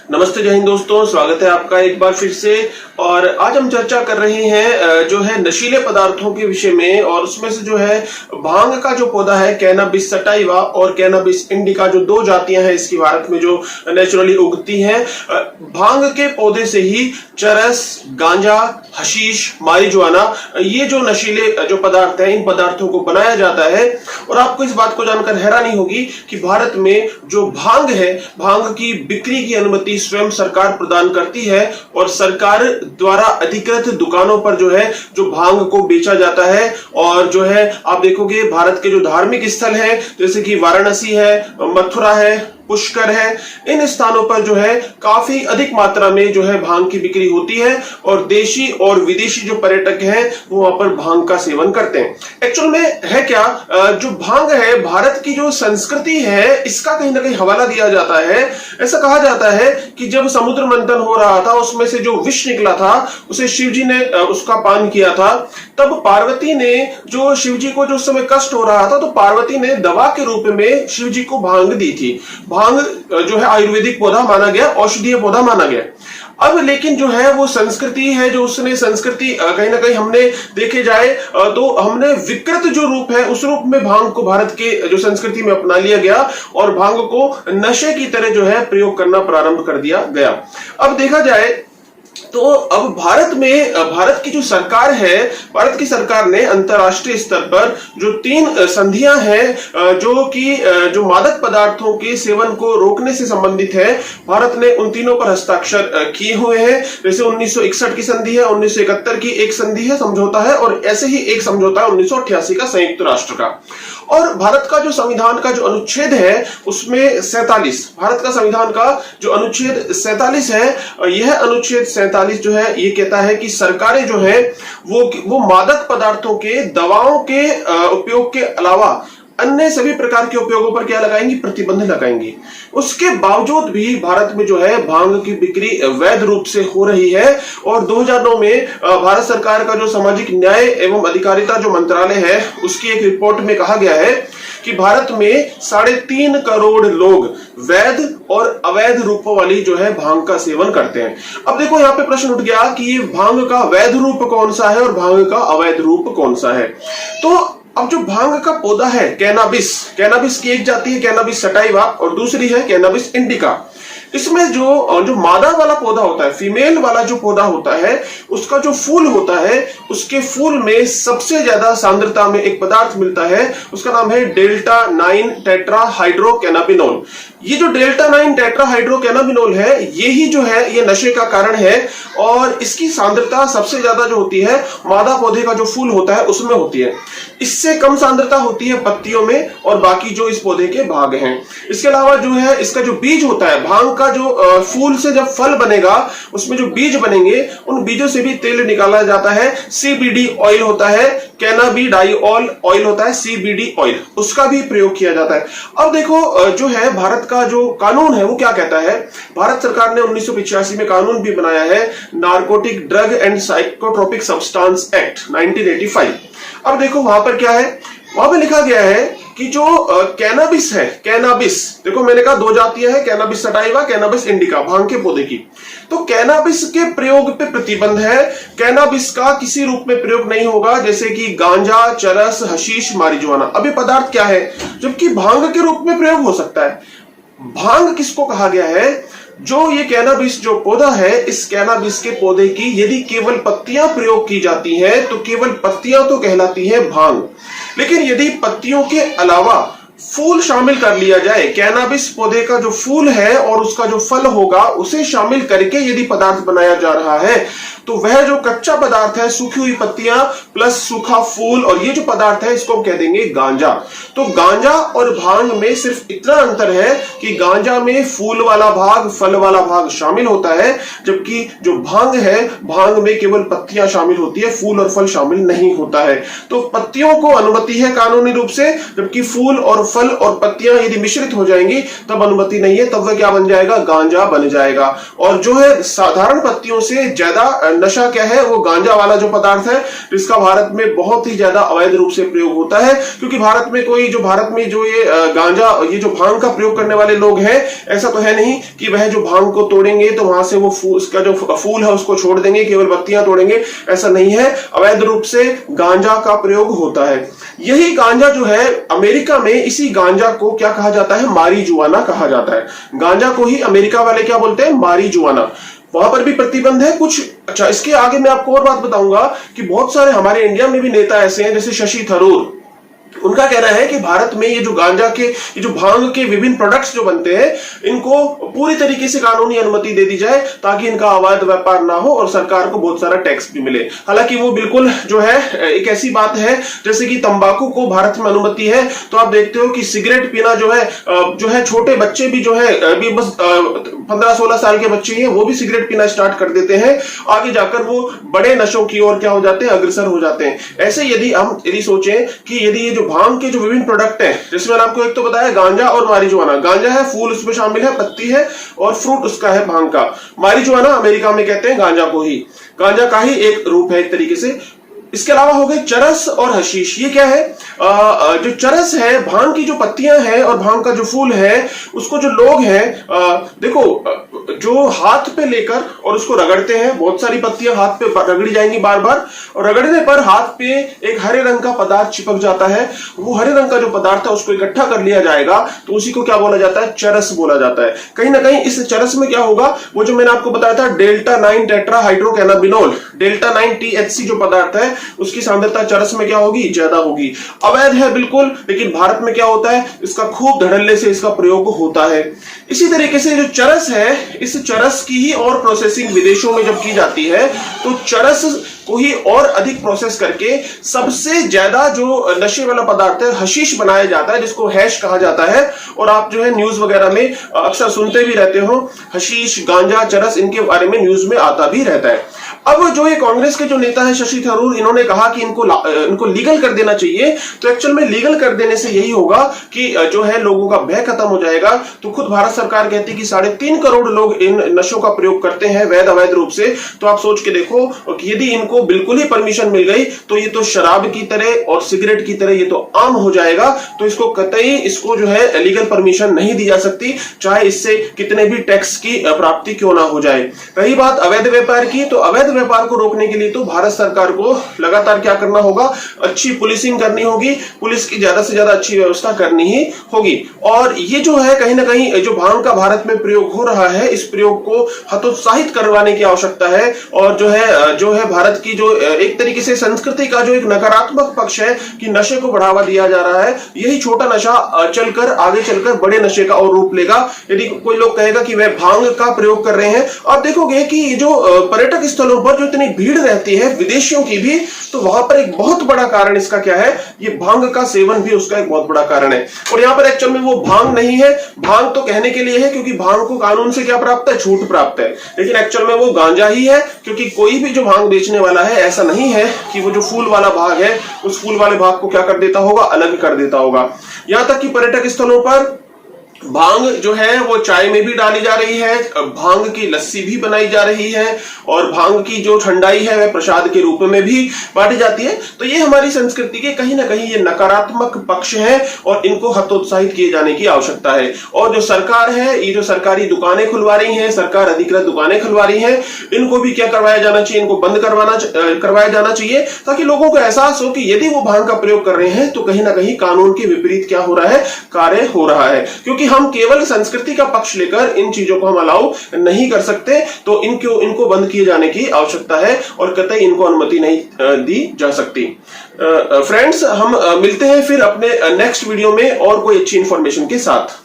नमस्ते, जय हिंद दोस्तों, स्वागत है आपका एक बार फिर से। और आज हम चर्चा कर रहे हैं जो है नशीले पदार्थों के विषय में, और उसमें से जो है भांग का जो पौधा है कैनाबिस सटाइवा और कैनाबिस इंडिका, जो दो जातियां हैं इसकी भारत में जो नेचुरली उगती हैं। भांग के पौधे से ही चरस, गांजा, हशीश, मारिजुआना, ये जो नशीले जो पदार्थ हैं इन पदार्थों को बनाया जाता है। और आपको इस बात को जानकर हैरानी होगी कि भारत में जो भांग है, भांग की बिक्री की अनुमति स्वयं सरकार प्रदान करती है, और सरकार द्वारा अधिकृत दुकानों पर जो है जो भांग को बेचा जाता है। और जो है आप देखोगे भारत के जो धार्मिक स्थल है जैसे कि वाराणसी है, मथुरा है, पुष्कर है, इन स्थानों पर जो है काफी अधिक मात्रा में जो है भांग की बिक्री होती है, और देशी और विदेशी जो पर्यटक हैं वो वहां पर भांग का सेवन करते हैं। एक्चुअल में है क्या, जो भांग है भारत की जो संस्कृति है इसका कहीं ना कहीं हवाला दिया जाता है। ऐसा कहा जाता है कि जब समुद्र मंथन हो रहा था उसमें से जो विष निकला था उसे शिव जी ने उसका पान किया था। तब पार्वती ने जो शिव जी को जो उस समय कष्ट हो रहा था तो पार्वती ने दवा के रूप में शिव जी को भांग दी थी। भांग जो है आयुर्वेदिक पौधा माना गया, औषधीय पौधा माना गया। अब लेकिन जो है वो संस्कृति है, जो उसने संस्कृति कहीं ना कहीं हमने देखे जाए तो हमने विकृत जो रूप है उस रूप में भांग को भारत के जो संस्कृति में अपना लिया गया, और भांग को नशे की तरह जो है प्रयोग करना प्रारंभ कर दिया गया। अब देखा जाए तो अब भारत की जो सरकार है, भारत की सरकार ने अंतर्राष्ट्रीय स्तर पर जो 3 संधियां हैं जो कि जो मादक पदार्थों के सेवन को रोकने से संबंधित है, भारत ने उन तीनों पर हस्ताक्षर किए हुए हैं। जैसे 1961 की संधि है, 1971 की एक संधि है, समझौता है, और ऐसे ही एक समझौता है 1988 का संयुक्त राष्ट्र का। और भारत का जो संविधान का जो अनुच्छेद है उसमें 47, भारत का संविधान का जो अनुच्छेद 47 है, यह अनुच्छेद 47 जो है ये कहता है कि सरकारें जो है वो मादक पदार्थों के, दवाओं के उपयोग के अलावा अन्य सभी प्रकार के उपयोगों पर क्या लगाएंगी, प्रतिबंध लगाएंगी। उसके बावजूद भी भारत में जो है भांग की बिक्री वैध रूप से हो रही है। और 2009 में भारत सरकार का जो सामाजिक न्याय एवं अधिकारिता जो मंत्रालय है उसकी एक रिपोर्ट में कहा गया है कि भारत में 3.5 करोड़ लोग वैध और अवैध रूपों वाली जो है भांग का सेवन करते हैं। अब देखो यहाँ पे प्रश्न उठ गया कि ये भांग का वैध रूप कौन सा है और भांग का अवैध रूप कौन सा है। तो अब जो भांग का पौधा है कैनाबिस की एक जाति है कैनाबिस सटाइवा और दूसरी है कैनाबिस इंडिका। इसमें जो मादा वाला पौधा होता है, फीमेल वाला जो पौधा होता है, उसका जो फूल होता है उसके फूल में सबसे ज्यादा सांद्रता में एक पदार्थ मिलता है, उसका नाम है डेल्टा 9 टेट्राहाइड्रोकैनाबिनोल। ये जो डेल्टा 9 टेट्राहाइड्रोकैनाबिनोल है यही जो है ये नशे का कारण है, और इसकी सांद्रता सबसे ज्यादा जो होती है मादा पौधे का जो फूल होता है उसमें होती है। इससे कम सांद्रता होती है पत्तियों में और बाकी जो इस पौधे के भाग हैं। इसके अलावा जो है इसका जो बीज होता है, भांग का जो फूल से जब फल बनेगा उसमें जो बीज बनेंगे उन बीजों से भी तेल निकाला जाता है। CBD ऑयल होता है, कैनाबिडाइल ऑयल होता है, CBD ऑयल, उसका भी प्रयोग किया जाता है। अब देखो जो है भारत का जो कानून है वो क्या कहता है। भारत सरकार ने 1985 में कानून भी बनाया है, narcotic drug and psychotropic substance act 1985। अब देखो वहां पर क्या है, वहां पर लिखा गया है कि जो कैनाबिस है, कैनाबिस देखो मैंने कहा 2 जातियां हैं, कैनाबिस सटाइवा, कैनाबिस इंडिका, भांग के पौधे की। तो कैनाबिस के प्रयोग पे प्रतिबंध है, कैनाबिस का किसी रूप में प्रयोग नहीं होगा, जैसे कि गांजा, चरस, हशीश, मारिजुआना। अब ये पदार्थ क्या है, जबकि भांग के रूप में प्रयोग हो सकता है। भांग किसको कहा गया है, जो ये कैनाबिस जो पौधा है, इस कैनाबिस के पौधे की यदि केवल पत्तियां प्रयोग की जाती हैं तो केवल पत्तियां तो कहलाती हैं भांग। लेकिन यदि पत्तियों के अलावा फूल शामिल कर लिया जाए, कैनाबिस पौधे का जो फूल है और उसका जो फल होगा उसे शामिल करके यदि पदार्थ बनाया जा रहा है तो वह जो कच्चा पदार्थ है, सूखी हुई पत्तियां प्लस सूखा फूल, और ये जो पदार्थ है इसको हम कह देंगे गांजा। तो गांजा और भांग में सिर्फ इतना अंतर है कि गांजा में फूल वाला भाग, फल वाला भाग शामिल होता है, जबकि जो भांग है, भांग में केवल पत्तियां शामिल होती है, फूल और फल शामिल नहीं होता है। तो पत्तियों को अनुमति है कानूनी रूप से, जबकि फूल और फल और पत्तियां यदि मिश्रित हो जाएंगी तब अनुमति नहीं है, तब वह क्या बन जाएगा, गांजा बन जाएगा। और जो है साधारण पत्तियों से ज्यादा नशा क्या है, वो गांजा वाला जो पदार्थ है, जिसका भारत में बहुत ही ज्यादा अवैध रूप से प्रयोग होता है। क्योंकि भारत में जो ये गांजा, ये जो भांग का प्रयोग करने वाले लोग हैं, ऐसा तो है नहीं कि वह जो भांग को तोड़ेंगे तो वहां से वो उसका जो फूल है उसको छोड़ देंगे, केवल पत्तियां तोड़ेंगे, ऐसा नहीं है। अवैध रूप से गांजा का प्रयोग होता है। यही गांजा जो है अमेरिका में, इसी गांजा को क्या कहा जाता है, मारीजुआना कहा जाता है। गांजा को ही अमेरिका वाले क्या बोलते हैं, मारीजुआना। वहां पर भी प्रतिबंध है कुछ। अच्छा, इसके आगे मैं आपको और बात बताऊंगा कि बहुत सारे हमारे इंडिया में भी नेता ऐसे हैं, जैसे शशि थरूर। उनका कहना है कि भारत में ये जो गांजा के, ये जो भांग के विभिन्न प्रोडक्ट्स जो बनते हैं, इनको पूरी तरीके से कानूनी अनुमति दे दी जाए ताकि इनका अवैध व्यापार ना हो और सरकार को बहुत सारा टैक्स भी मिले। हालांकि वो बिल्कुल जो है एक ऐसी बात है, जैसे कि तंबाकू को भारत में अनुमति है, तो आप देखते हो कि सिगरेट पीना जो है छोटे बच्चे भी जो है, अभी बस 15-16 साल के बच्चे हैं, वो भी सिगरेट पीना स्टार्ट कर देते हैं। आगे जाकर वो बड़े नशों की ओर क्या हो जाते हैं, अग्रसर हो जाते हैं। ऐसे यदि सोचें कि यदि ये जो भांग के जो विभिन्न प्रोडक्ट हैं, जिसमें मैंने आपको एक तो बताया गांजा और मारीजुआना। गांजा है, फूल उसमें शामिल है, पत्ती है, और फ्रूट उसका है भांग का। मारीजुआना अमेरिका में कहते हैं गांजा को ही, गांजा का ही एक रूप है एक तरीके से। इसके अलावा हो गए चरस और हशीश। ये क्या है, जो चरस है, भांग की जो पत्तियां हैं और भांग का जो फूल है, उसको जो लोग हैं, देखो, जो हाथ पे लेकर और उसको रगड़ते हैं, बहुत सारी पत्तियां हाथ पे रगड़ी जाएंगी बार बार, और रगड़ने पर हाथ पे एक हरे रंग का पदार्थ चिपक जाता है। वो हरे रंग का जो पदार्थ है उसको इकट्ठा कर लिया जाएगा, तो उसी को क्या बोला जाता है, चरस बोला जाता है। कहीं ना कहीं इस चरस में क्या होगा, वो जो मैंने आपको बताया था डेल्टा 9 टेट्राहाइड्रोकैनाबिनोल, डेल्टा 9 THC जो पदार्थ है, उसकी सांद्रता चरस में क्या होगी, ज्यादा होगी। अवैध है बिल्कुल, लेकिन भारत में क्या होता है, इसका खूब धड़ल्ले से इसका प्रयोग होता है। इसी तरीके से जो चरस है, इस चरस की ही और प्रोसेसिंग विदेशों में जब की जाती है, तो चरस को ही और अधिक प्रोसेस करके सबसे ज्यादा जो नशे वाला पदार्थ है, हशीश बनाया जाता है, जिसको हैश कहा जाता है। और आप जो है न्यूज वगैरह में अक्सर सुनते भी रहते हो, हशीश, गांजा, चरस, इनके बारे में न्यूज में आता भी रहता है। अब जो ये कांग्रेस के जो नेता है शशि थरूर, इन्होंने कहा कि इनको लीगल कर देना चाहिए। तो एक्चुअल में लीगल कर देने से यही होगा कि जो है लोगों का भय खत्म हो जाएगा। तो खुद भारत सरकार कहती है कि 3.5 करोड़ लोग इन नशों का प्रयोग करते हैं वैध अवैध रूप से। तो आप सोच के देखो कि यदि इनको बिल्कुल ही परमिशन मिल गई तो ये तो शराब की तरह और सिगरेट की तरह ये तो आम हो जाएगा। तो इसको कतई इसको जो है लीगल परमिशन नहीं दी जा सकती, चाहे इससे कितने भी टैक्स की प्राप्ति क्यों ना हो जाए। रही बात अवैध व्यापार की, तो अवैध व्यापार को रोकने के लिए तो भारत सरकार को लगातार क्या करना होगा, अच्छी पुलिसिंग करनी होगी, पुलिस की ज्यादा से ज्यादा अच्छी व्यवस्था करनी ही होगी। और ये जो है कहीं ना कहीं जो भांग का भारत में प्रयोग हो रहा है, इस प्रयोग को हतोत्साहित करवाने की आवश्यकता है। और जो है भारत की जो एक तरीके से संस्कृति का जो एक नकारात्मक पक्ष है कि नशे को बढ़ावा दिया जा रहा है, यही छोटा नशा चलकर आगे चलकर बड़े नशे का और रूप लेगा। यदि कोई लोग कहेगा कि वह भांग का प्रयोग कर रहे हैं, आप देखोगे कि जो पर्यटक स्थलों पर जो इतनी भीड़ रहती है विदेशियों की भी, तो वहां पर एक बहुत बड़ा कारण इसका क्या है, ये भांग का सेवन भी उसका एक बहुत बड़ा कारण है। और यहाँ पर एक्चुअल में वो भांग नहीं है, भांग तो कहने के लिए है क्योंकि भांग को कानून से क्या प्राप्त है, छूट प्राप्त है, लेकिन एक्चुअल में वो गांजा ही है। क्योंकि कोई भी जो भांग बेचने वाला है, ऐसा नहीं है कि वो जो फूल वाला भाग है उस फूल वाले भाग को क्या कर देता होगा, अलग कर देता होगा। यहां तक कि पर्यटक स्थलों पर भांग जो है वो चाय में भी डाली जा रही है, भांग की लस्सी भी बनाई जा रही है, और भांग की जो ठंडाई है वह प्रसाद के रूप में भी बांटी जाती है। तो ये हमारी संस्कृति के कहीं ना कहीं ये नकारात्मक पक्ष है और इनको हतोत्साहित किए जाने की आवश्यकता है। और जो सरकार है, ये जो सरकारी दुकानें खुलवा रही है, सरकार अधिकृत दुकानें खुलवा रही है, इनको भी क्या करवाया जाना चाहिए, इनको बंद करवाया जाना चाहिए, ताकि लोगों को एहसास हो कि यदि वो भांग का प्रयोग कर रहे हैं तो कहीं ना कहीं कानून के विपरीत क्या हो रहा है, कार्य हो रहा है। क्योंकि हम केवल संस्कृति का पक्ष लेकर इन चीजों को हम अलाउ नहीं कर सकते, तो इनको बंद किए जाने की आवश्यकता है और कतई इनको अनुमति नहीं दी जा सकती। फ्रेंड्स, हम मिलते हैं फिर अपने नेक्स्ट वीडियो में और कोई अच्छी इंफॉर्मेशन के साथ।